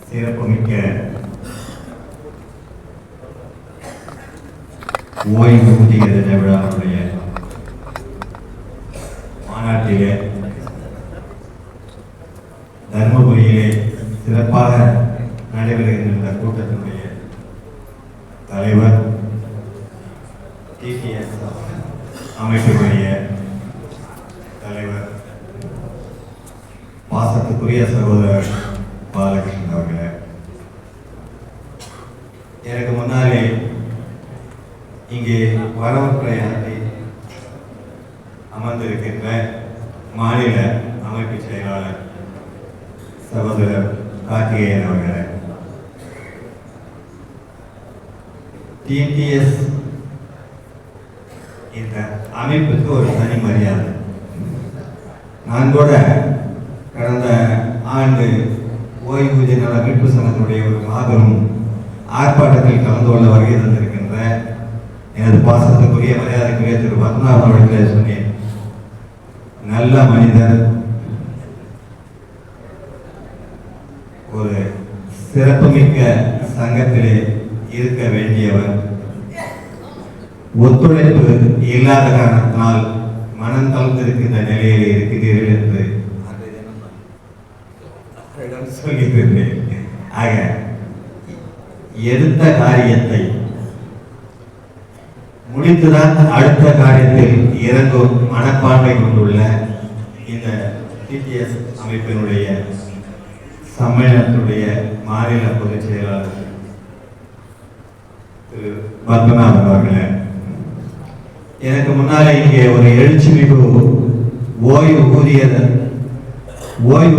சிறப்புமிக்க ஓய்வூதிய தின விழாவுடைய மாநாட்டிலே தர்மபுரியிலே சிறப்பாக நடைபெறுகின்ற கூட்டத்தினுடைய தலைவர் டிடிஎஸ் அமைப்பினுடைய தலைவர் பாசத்துக்குரிய சகோதரர் பாலகிருஷ்ணன் அவர்களே, எனக்கு முன்னாலே இங்கே வரவுரையாற்றி அமர்ந்திருக்கின்ற மாநில அமைப்பு செயலாளர் சகோதரர் கார்த்திகேயன் அவர்களே, டிடிஎஸ் இந்த அமைப்புக்கு ஒரு தனி மரியாதை. நான் கூட கடந்த ஆண்டு ஓய்வூதிய நல மீட்பு சங்கத்தினுடைய ஒரு மாபெரும் ஆர்ப்பாட்டத்தில் கலந்து கொள்ள வருகை தந்திருக்கின்ற எனது பாசத்துக்குரிய மரியாதைக்குரிய திரு பத்மநாபன் அவர்களே சொன்னேன். நல்ல மனிதர், ஒரு சிறப்புமிக்க சங்கத்திலே இருக்க வேண்டியவர், ஒத்துழைப்பு இல்லாத காரணத்தினால் மனம் தளர்ந்திருக்கின்ற நிலையில் இருக்கிறீர்கள் என்று சொல்லியிருந்தேன். ஆக எடுத்த காரியத்தை முடித்துதான் அடுத்த காரியத்தில் இறங்கும் மனப்பான்மை கொண்டுள்ள இந்த டிடிஎஸ் அமைப்பினுடைய சம்மேளனத்துடைய மாநில பொதுச் செயலாளர் திரு பத்மநாபன் அவர்களே, எனக்கு முன்னாலே இங்கே ஒரு எழுச்சி மிகு ஓய்வு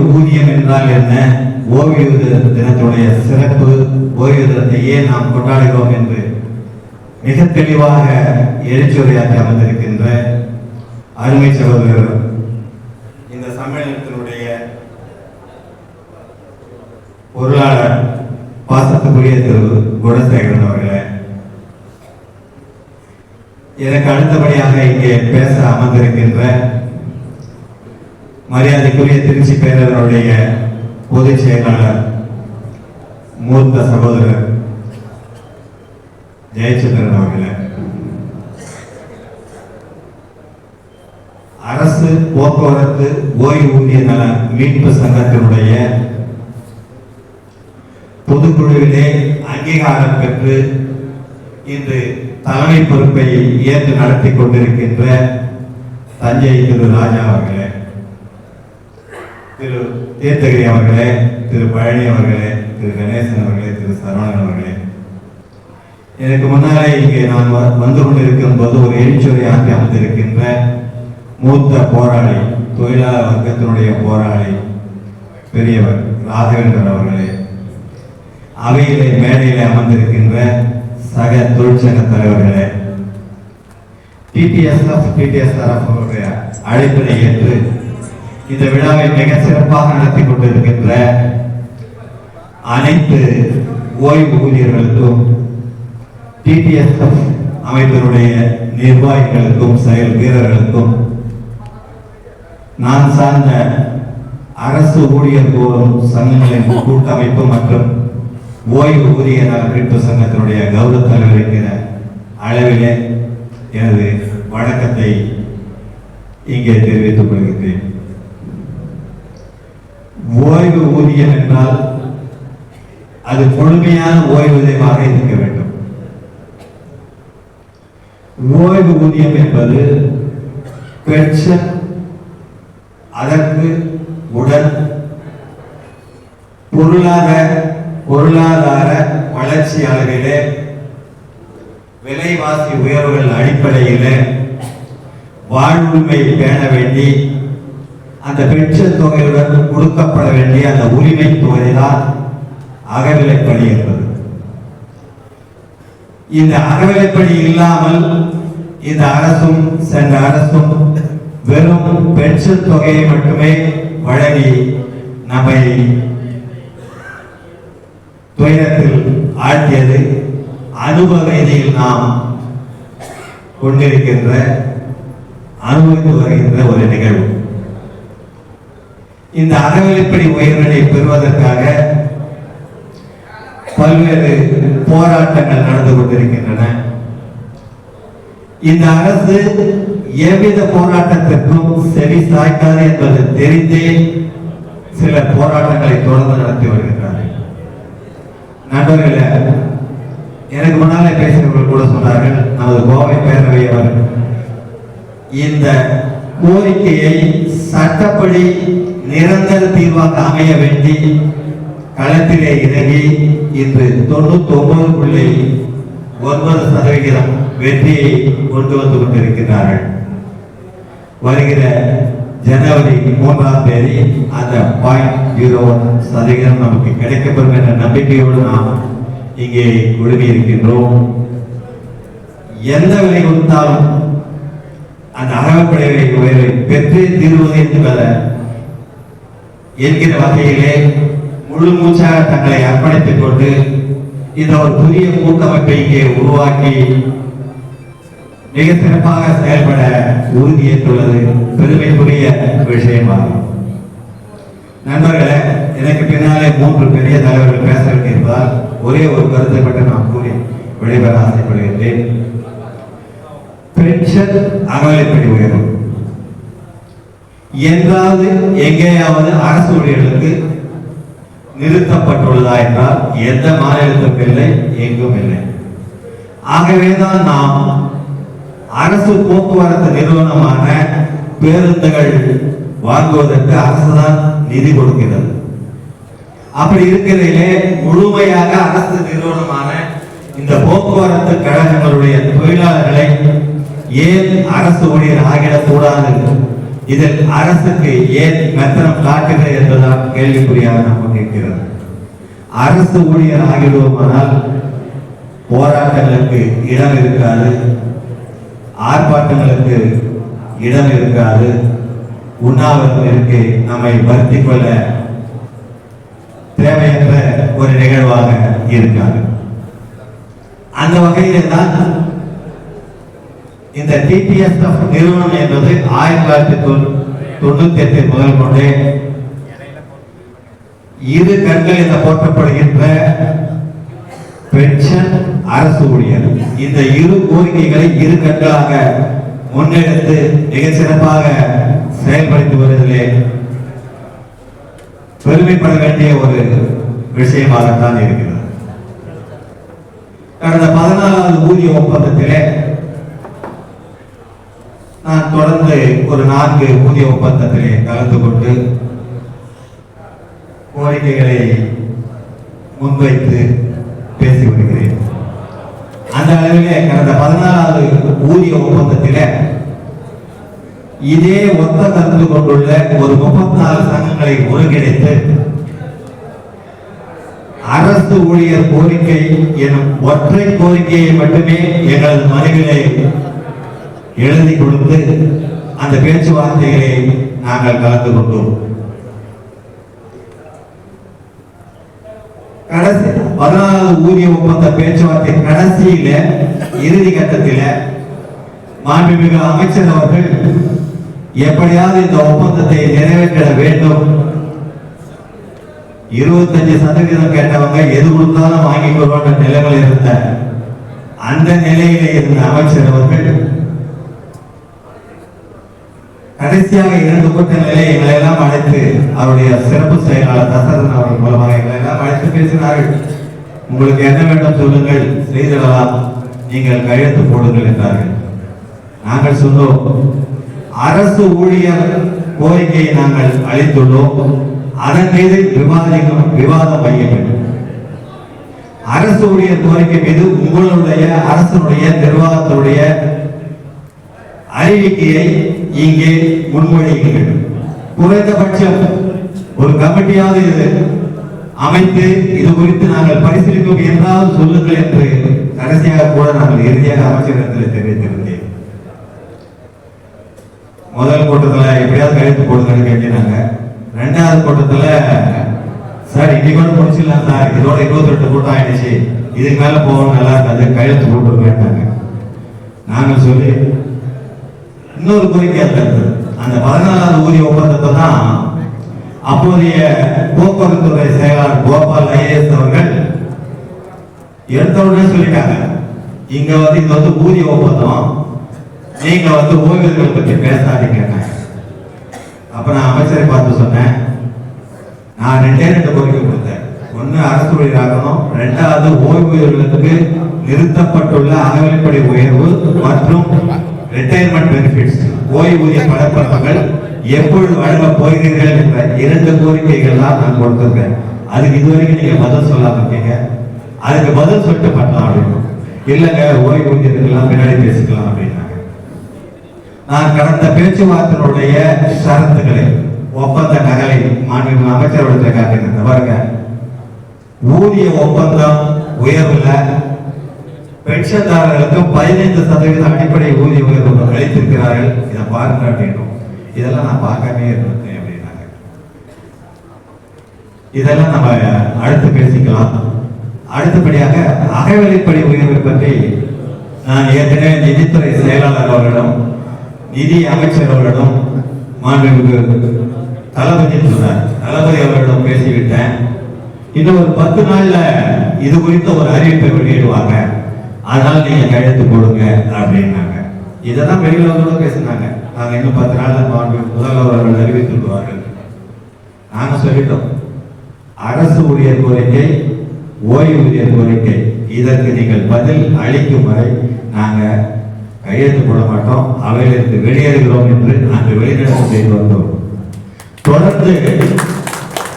ஊதியம் என்றால் என்ன, ஓய்வு தினத்துடைய சிறப்பு, ஓய்வு தினத்தை ஏன் நாம் கொண்டாடுகிறோம் என்று மிக தெளிவாக எழுச்சியுரையாற்றி அமர்ந்திருக்கின்ற அருமை சகோதரர், இந்த சம்மேளனத்தினுடைய பொருளாளர் பாசத்துக்குரிய திரு குணசேகரன் அவர்களே, எனக்கு அடுத்தபடியாக இங்கே பேச அமர்ந்திருக்கின்ற மரியாதைக்குரிய திருச்சி பேரவருடைய பொதுச் செயலாளர் மூத்த சகோதரர் ஜெயச்சந்திரன் அவர்களே, அரசு போக்குவரத்து ஓய்வூதிய நல மீட்பு சங்கத்தினுடைய பொதுக்குழுவிலே அங்கீகாரம் பெற்று இன்று தலைமை பொறுப்பை ஏற்று நடத்தி கொண்டிருக்கின்ற தஞ்சை திரு ராஜா அவர்களே, திரு தீர்த்தகிரி அவர்களே, திரு பழனி அவர்களே, திரு கணேசன் அவர்களே, திரு சரவணன் அவர்களே, எனக்கு முன்னாலே இங்கே நான் வந்து கொண்டிருக்கும் போது ஒரு எழுச்சியுரை ஆற்றி அமர்ந்திருக்கின்ற மூத்த போராளி, தொழிலாளர் வர்க்கத்தினுடைய போராளி பெரியவர் ராகவேந்திரன் அவர்களே, அவையிலே மேடையிலே அமர்ந்திருக்கின்ற சக தொழிற்சங்க தலைவர்களே, டிடிஎஸ் அவர்களுடைய அழைப்பினை ஏற்று இந்த விழாவை மிக சிறப்பாக நடத்தி கொண்டிருக்கின்ற அனைத்து ஓய்வு ஊழியர்களுக்கும், டிடிஎஸ் அமைப்பினுடைய நிர்வாகிகளுக்கும், செயல் வீரர்களுக்கும், நான் சார்ந்த அரசு ஊழியர் கோரும் சங்கங்களின் கூட்டமைப்பு மற்றும் ஓய்வு ஊதிய நல மீட்பு சங்கத்தினுடைய கௌரவ தலைவருக்கிற அளவிலே எனது வணக்கத்தை இங்கே தெரிவித்துக் கொள்கின்றேன். ஓய்வு ஊதியம் என்றால் அது முழுமையான ஓய்வூதியமாக இருக்க வேண்டும். ஓய்வு ஊதியம் என்பது பென்ஷன், அதற்கு உடன் பொருளாதார வளர்ச்சி அளவிலே விலைவாசி உயர்வுகள் அடிப்படையில் வாழ்வுரிமை பேண வேண்டி அந்த பென்ஷன் தொகையுடன் கொடுக்கப்பட வேண்டிய அந்த உரிமை தொகைதான் அகவிலைப்படி என்பது. இந்த அகவிலைப்படி இல்லாமல் இந்த அரசும் சென்ற அரசும் வெறும் பென்ஷன் தொகையை மட்டுமே வழங்கி நம்மை துயரத்தில் ஆழ்த்தியது. அனுபவ ரீதியில் நாம் கொண்டிருக்கின்ற அனுபவித்து வருகின்ற ஒரு நிகழ்வு. இந்த அறவழிப்படி உயர்நிலை பெறுவதற்காக பல்வேறு போராட்டங்கள் நடந்து கொண்டிருக்கின்றன. இந்த அரசு எவ்வித போராட்டத்திற்கும் செவி சாய்க்காது என்பது தெரிந்தே சில போராட்டங்களை தொடர்ந்து நடத்தி வருகின்றனர். நண்பர்களே, எனக்கு முன்னாலே பேசியவர்கள் கூட சொன்னார்கள், நமது கோவை பேரவையவர் இந்த கோரிக்கையை சட்டப்படி நிரந்தர தீர்வாக அமைய வேண்டி களத்திலே இறங்கி இன்று 99.9% வெற்றியை கொண்டு வந்து கொண்டிருக்கிறார்கள். வருகிற ஜனவரி 3ஆம் தேதி அந்த 0.01% நமக்கு கிடைக்கப்பெறும் என்ற நம்பிக்கையோடு நாம் இங்கே குழுமி இருக்கின்றோம். எந்த விலை கொடுத்தாலும் அந்த அறவழிப்படை உயர்வை பெற்றே தீர்வது என்கிற வகையிலே முழு மூச்சாக தங்களை அர்ப்பணித்துக் கொண்டு இந்த ஒரு புதிய கூட்டமைப்பை இங்கே உருவாக்கி மிக சிறப்பாக செயல்பட உறுதியேற்றுள்ளது பெருமைக்குரிய விஷயமாகும். நண்பர்களே, எனக்கு பின்னாலே 3 பெரிய தலைவர்கள் பேச வேண்டியிருப்பதால் ஒரே ஒரு கருத்தை மட்டும் நான் கூறி விடைபெற ஆசைப்படுகின்றேன். பென்ஷன் அறவழிப்படி உயர்வு என்றாவது எங்கேயாவது அரசு ஊழியர்களுக்கு நிறுத்தப்பட்டுள்ளதா என்றால் எந்த மாநிலத்திற்கும் இல்லை, எங்கும் இல்லை. ஆகவேதான் நாம் அரசு போக்குவரத்து நிறுவனமான பேருந்துகள் வாங்குவதற்கு அரசுதான் நிதி கொடுக்கிறது. அப்படி இருக்கிறதிலே முழுமையாக அரசு நிறுவனமான இந்த போக்குவரத்து கழகங்களுடைய தொழிலாளர்களை ஏன் அரசு ஊழியர் ஆகிடக்கூடாது, இதில் அரசுக்கு ஏன் மெத்தனம் காட்டுகிறது என்பதுதான் கேள்விக்குறியாக நமக்கு இருக்கிறது. அரசு ஊழியர் ஆகிடுவோமானால் போராட்டங்களுக்கு இடம் இருக்காது, ஆர்ப்பாட்டங்களுக்கு இடம் இருக்காது, உண்ணாவிரதத்திற்கு நம்மை வருத்திக் கொள்ள தேவையற்ற ஒரு நிகழ்வாக இருக்காது. அந்த வகையில் தான் இந்த TPSF நிறுவனம் என்பது 1998 முதல் கொண்டு இரு கண்கள் என போற்றப்படுகின்ற பென்ஷன், அரசு ஊழியர், இந்த இரு கோரிக்கைகளை இரு கண்களாக முன்னெடுத்து மிக சிறப்பாக செயல்படுத்தி வருவதிலே பெருமைப்பட வேண்டிய ஒரு விஷயமாகத்தான் இருக்கிறது. கடந்த 14வது ஊதிய ஒப்பந்தத்திலே நான் தொடர்ந்து ஒரு 4 ஊதிய ஒப்பந்தத்திலே கலந்து கொண்டு கோரிக்கைகளை முன்வைத்து பேசி வருகிறேன். அந்த அளவிலே கடந்த 14வது ஊதிய ஒப்பந்தத்திலே இதே ஒத்த கருத்து கொண்டுள்ள ஒரு 34 சங்கங்களை ஒருங்கிணைத்து அரசு ஊழியர் கோரிக்கை எனும் ஒற்றை கோரிக்கையை மட்டுமே எங்களது மனுவிலே எழுதி கொடுத்து அந்த பேச்சுவார்த்தைகளை நாங்கள் கலந்து கொண்டோம். கடைசி 14வது ஊதிய ஒப்பந்த பேச்சுவார்த்தை கடைசியில இறுதி கட்டத்தில் மாண்புமிகு அமைச்சர் அவர்கள் எப்படியாவது இந்த ஒப்பந்தத்தை நிறைவேற்ற வேண்டும், 25% கேட்டவங்க எது கொடுத்தாலும் வாங்கிக் கொள்வாங்க நிலைமையில் இருந்த அந்த நிலையிலே இருந்த அமைச்சர் அவர்கள் கடைசியாக 2 கூட்டங்களை எங்களை எல்லாம் அழைத்து அவருடைய சிறப்பு செயலாளர் தசரதன் அவர்கள் மூலமாக எங்களை எல்லாம் அழைத்து பேசினார்கள். உங்களுக்கு என்ன வேண்டும் சொல்லுங்கள், செய்திடலாம், நீங்கள் கையெழுத்து போடுங்கள் என்றார்கள். நாங்கள் சொன்னோம், அரசு ஊழியர் கோரிக்கையை நாங்கள் அளித்துள்ளோம், அதன் மீது விவாதம் வைக்க வேண்டும். அரசு ஊழியர் கோரிக்கை மீது உங்களுடைய அரசுடைய நிர்வாகத்தினுடைய அறிவிக்கையை இங்கே முன்மொழியுங்கள். குறைந்தபட்சம் ஒரு கமிட்டியாவது இது அமைத்து இது குறித்து நாங்கள் பரிசீலிக்கும் என்றால் சொல்லுங்கள் என்று கடைசியாக கூட நாங்கள் இறுதியாக அமைச்சரிடத்தில் தெரிவித்திருந்தேன். முதல் கூட்டத்தில் எப்படியாவது கையெழுத்து போடுங்கன்னு கேட்டாங்க. 2வது கூட்டத்தில் சார் இன்னைக்கு கூட முடிச்சிடலாம் சார், இதோட 22 கூட்டம் ஆயிடுச்சு, இதுக்கு மேல போகணும் நல்லா இருக்காது, கையெழுத்து போட்டு கேட்டாங்க. நாங்கள் சொல்லி இன்னொரு கோரிக்கை இருந்தது. அந்த 14வது ஊதிய ஒப்பந்தத்தை தான் அப்போதைய போக்குவரத்து துறை செயலாளர் கோபால் ஐஏஎஸ் அவர்கள் எடுத்த உடனே சொல்லிட்டாங்க, இங்க வந்து இது வந்து ஊதிய ஒப்பந்தம், நீங்க வந்து ஓய்வூதியர்களை பற்றி பேசாதீங்க. அப்ப நான் அமைச்சரை பார்த்து சொன்னேன், நான் 2 கோரிக்கை கொடுத்தேன். ஒன்னு அரசு ஊழியராகணும், 2வது ஓய்வூதியர்களுக்கு நிறுத்தப்பட்டுள்ள அகவிலைப்படி உயர்வு மற்றும் ரிட்டையர்மெண்ட் பெனிஃபிட்ஸ் ஓய்வூதிய பணப்பரப்புகள் எப்பொழுது வழங்க போகிறீர்கள் என்ற 2 கோரிக்கைகள் தான் நான் கொடுத்திருக்கேன். அதுக்கு இதுவரைக்கும் நீங்க பதில் சொல்லாம இருக்கீங்க. அதுக்கு பதில் சொல்லிட்டு பண்ணலாம் அப்படின்னு. இல்லைங்க, ஓய்வூதியர்கள்லாம் பின்னாடி பேசிக்கலாம் அப்படின்னாங்க. நான் கடந்த பேச்சுவார்த்தையினுடைய ஷரத்துக்களை ஒப்பந்த நகலை மாண்பு அமைச்சர்களுடைய காட்டினேன். பாருங்க, ஊதிய ஒப்பந்தம் உயர்வுல பென்ஷன்தாரர்களுக்கு 15% அடிப்படை ஊதிய உயர்வு அளித்திருக்கிறார்கள். இதை பாருங்க அப்படின்னு. இதெல்லாம் நான் பார்க்கவே இருந்தேன் அப்படின்னாங்க. இதெல்லாம் நம்ம அடுத்து பேசிக்கலாம். அடுத்தபடியாக அகவிலைப்படி உயர்வை பற்றி நான் ஏற்கனவே நிதித்துறை செயலாளர் அவர்களிடம், நிதி அமைச்சர் அவர்களிடம், மாண்புமிகு தளபதி அவர்களிடம் பேசிவிட்டேன். இன்னும் ஒரு 10 நாள்ல இது குறித்த ஒரு அறிவிப்பை வெளியிடுவாங்க, அதனால நீங்க கையெழுத்து போடுங்க அப்படின்னாங்க. இதெல்லாம் வெளியுறவோட பேசினாங்க. நாங்க இன்னும் 10 நாள்ல முதல்வர் அவர்கள் அறிவித்துள்ளார்கள். நாங்க சொல்லிட்டோம், அரசு ஊழியர் கோரிக்கை, ஓய்வூதியர் கோரிக்கை, இதற்கு நீங்கள் பதில் அளிக்கும் வரை நாங்க கையெழுத்து போட மாட்டோம், அவையிலிருந்து வெளியேறுகிறோம் என்று நாங்கள் வெளிநடப்பு செய்து வந்தோம். தொடர்ந்து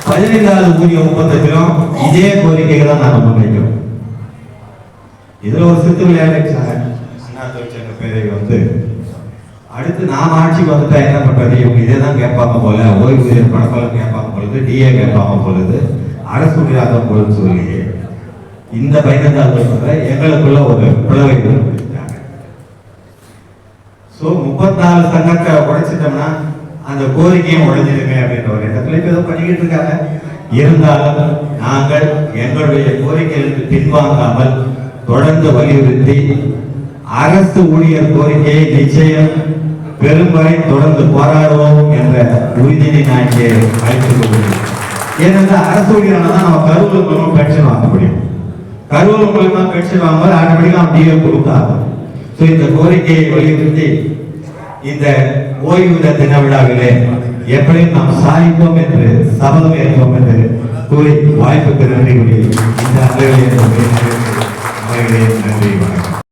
15வது ஊதிய ஒப்பந்தத்திலும் இதே கோரிக்கைகளை தான் நாங்கள் முன்வைக்கிறோம். இதுல ஒரு சித்து விளையாடுச்சாங்க, அண்ணா தொழிற்சங்க பேரை வந்து அடுத்து நாம் ஆட்சிக்கு வந்துட்டா என்ன பண்றது, இவங்க இதே தான் கேட்பாங்க போல, ஓய்வூதியர் பணப்பலம் கேட்பாங்க பொழுது, டிஏ கேட்பாங்க பொழுது, அரசு ஊழியராக பொழுது சொல்லி இந்த 15வது எங்களுக்குள்ள ஒரு பிளவை ஏற்படுத்திட்டாங்க. ஸோ 34 சங்கத்தை உடைச்சிட்டோம்னா அந்த கோரிக்கையும் உடைஞ்சிருமே அப்படின்ற ஒரு இடத்துல ஏதோ பண்ணிக்கிட்டு இருக்காங்க. இருந்தாலும் நாங்கள் எங்களுடைய கோரிக்கைகளுக்கு பின்வாங்காமல் தொடர்ந்து வலியுறுத்தி அரசு ஊழியர் கோரிக்கையை நிச்சயம் பெரும் வரை தொடர்ந்து போராடுவோம் என்ற உறுதியை நான் இங்கே அழைத்துக் கொள்கிறேன். ஏனென்றால் அரசு ஊழியரான தான் நம்ம கருவூலம் மூலமா பென்ஷன் வாங்க முடியும். கருவூலம் மூலமா பென்ஷன் வாங்கும்போது ஆட்டோமேட்டிக்கா நம்ம டிஏ கொடுத்தாங்க. ஸோ இந்த கோரிக்கையை வலியுறுத்தி இந்த ஓய்வூதிய தின விழாவிலே எப்படியும் நாம் சாதிப்போம் என்று சபதம் ஏற்போம் என்று கூறி வாய்ப்புக்கு நன்றி கூறி இந்த அவையிலே நன்றி வணக்கம்.